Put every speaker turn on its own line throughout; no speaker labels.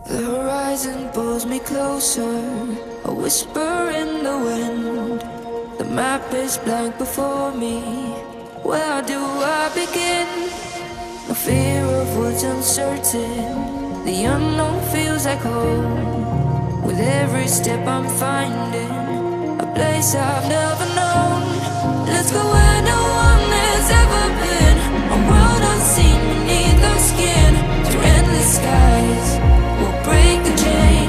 The horizon pulls me closer, a whisper in the wind. The map is blank before me, where do I begin? No fear of what's uncertain, the unknown feels like home. With every step I'm finding a place I've never known. Let's go where no one has ever been, a world unseen beneath our skin. Through endless skies, we'll break the chain.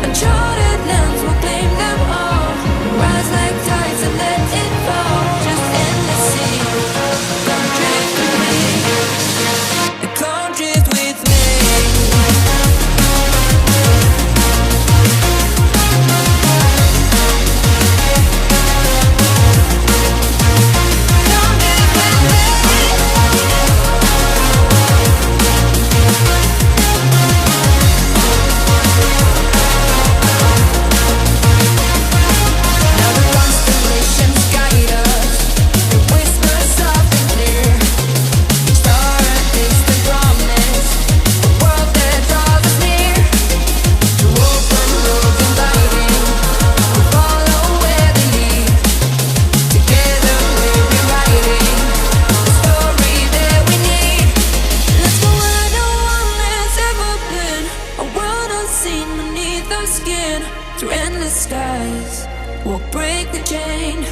Uncharted lands will claim them all. Rise like tides and let it fall. Just endless sea. Come drift with me. Come drift with me. Through endless skies, we'll break the chain.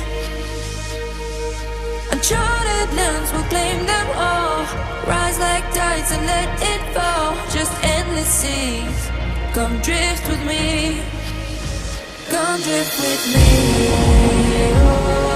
Uncharted lands will claim them all. Rise like tides and let it fall. Just endless seas. Come drift with me. Come drift with me. Oh.